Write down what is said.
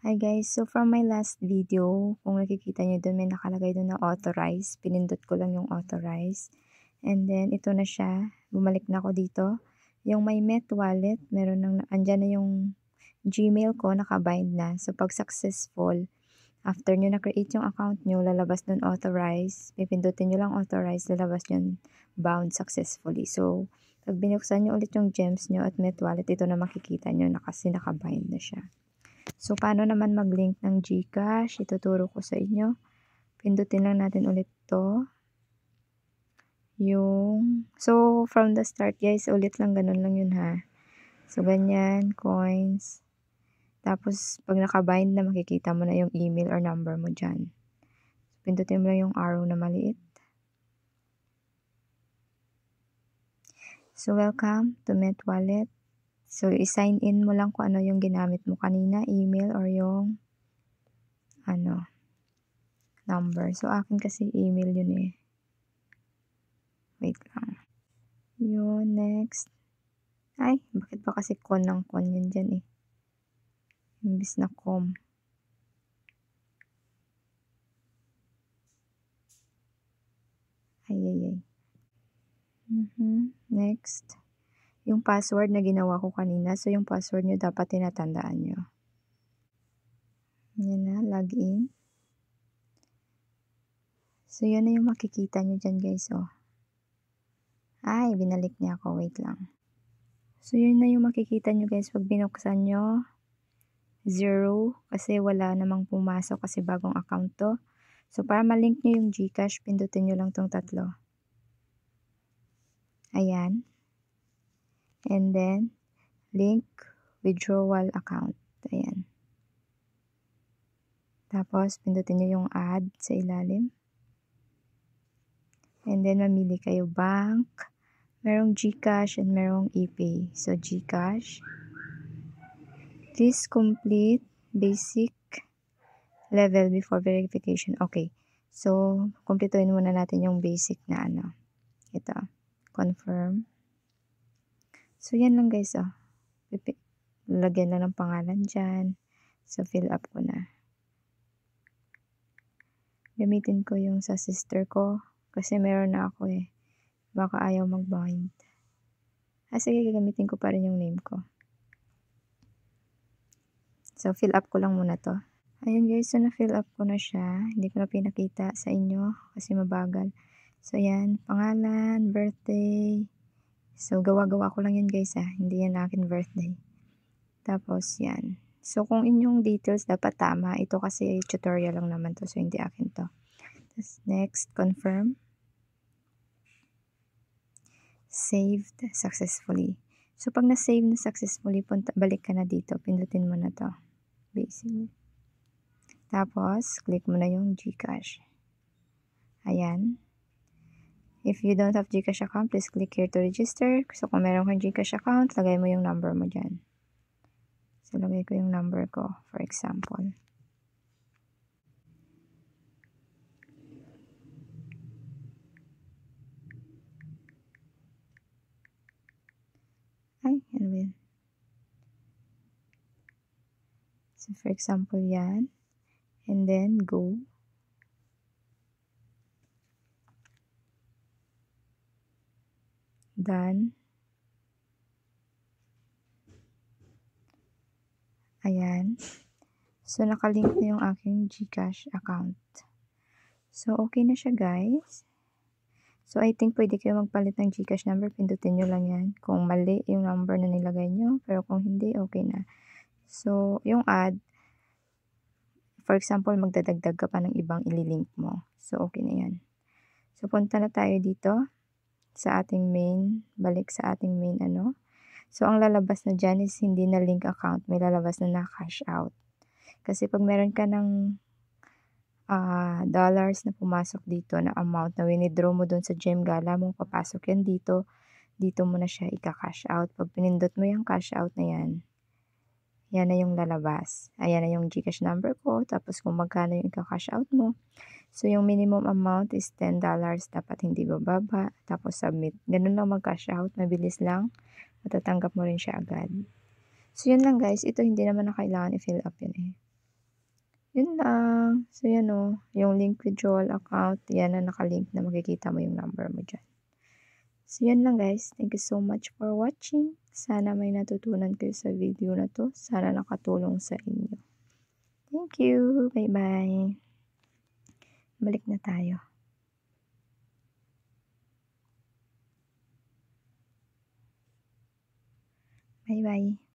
Hi guys, so from my last video, kung nakikita nyo doon, may nakalagay doon na authorize. Pinindot ko lang yung authorize. And then, ito na siya. Bumalik na ako dito. Yung my Met Wallet, meron nang, andyan na yung Gmail ko, nakabind na. So, pag successful, after nyo na-create yung account nyo, lalabas doon authorize. Pipindutin nyo lang authorize, lalabas yun bound successfully. So, pag binuksan nyo ulit yung gems nyo at Met Wallet, ito na makikita nyo na kasi nakabind na siya. So, paano naman mag-link ng GCash? Ituturo ko sa inyo. Pindutin lang natin ulit to. So, from the start guys, ulit lang, ganun lang yun ha. So, ganyan, coins. Tapos, pag nakabind na, makikita mo na yung email or number mo dyan. Pindutin mo lang yung arrow na maliit. So, welcome to Met Wallet. So, i-sign in mo lang kung ano yung ginamit mo kanina, email or yung number. So, akin kasi email yun eh. Wait lang. Yun, next. Ay, bakit ba kasi con ng con yun dyan eh. Imbis na com. Ay. Next. Yung password na ginawa ko kanina. So, yung password nyo dapat tinatandaan nyo. Yan na, login. So, yan na yung makikita nyo dyan guys, oh. Ay, binalik niya ako. Wait lang. So, yun na yung makikita nyo guys pag binuksan nyo. 0 kasi wala namang pumasok kasi bagong account to. So, para ma-link nyo yung GCash, pindutin nyo lang tong tatlo. Ayan. And then, link withdrawal account. Ayan. Tapos, pindutin nyo yung add sa ilalim. And then, mamili kayo bank. Merong GCash and merong ePay. So, GCash. Please complete basic level before verification. Okay. So, kumpletuhin muna natin yung basic na Ito. Confirm. So, yan lang guys, oh. Lagyan lang ng pangalan dyan. So, fill up ko na. Gamitin ko yung sa sister ko. Kasi meron na ako eh. Baka ayaw mag-bind. Sige, gagamitin ko pa rin yung name ko. So, fill up ko lang muna to. Ayun guys, so na-fill up ko na siya. Hindi ko na pinakita sa inyo kasi mabagal. So, yan. Pangalan, birthday. So, gawa-gawa ko lang yun guys Hindi yan akin birthday. Tapos, yan. So, kung inyong details dapat tama. Ito kasi tutorial lang naman to. So, hindi akin to. Tapos, next, confirm. Saved successfully. So, pag na-save na successfully, balik ka na dito. Pindutin mo na to. Basically. Tapos, click mo na yung GCash. Ayan. If you don't have GCash account, please click here to register. So, kung meron kang GCash account, lagay mo yung number mo dyan. So, lagay ko yung number ko, for example. Ay, ano ba yun? So, for example, yan. And then, go. Done. Ayan. So, nakalink na yung aking GCash account. So, okay na siya, guys. So, I think pwede kayo magpalit ng GCash number. Pindutin nyo lang yan. Kung mali yung number na nilagay nyo. Pero kung hindi, okay na. So, yung add, for example, magdadagdag ka pa ng ibang ililink mo. So, okay na yan. So, punta na tayo dito sa ating main. Balik sa ating main So, ang lalabas na dyan is hindi na link account. May lalabas na cash out. Kasi pag meron ka ng dollars na pumasok dito na amount na winidraw mo dun sa Gem Gala mo, papasok yan dito. Dito mo na siya ika-cash out. Pag pinindot mo yung cash out na yan, yan na yung lalabas. Ayan na yung GCash number ko. Tapos kung magkano yung ika-cash out mo. So, yung minimum amount is $10. Dapat hindi bababa. Tapos submit. Ganun lang mag-cash out. Mabilis lang. Matatanggap mo rin siya agad. So, yun lang guys. Ito hindi naman na kailangan i-fill up yun eh. Yun lang. So yan o, yung link withdrawal account, yan na nakalink na makikita mo yung number mo dyan. So yan lang guys. Thank you so much for watching. Sana may natutunan kayo sa video na to. Sana nakatulong sa inyo. Thank you. Bye-bye. Balik na tayo. Bye-bye.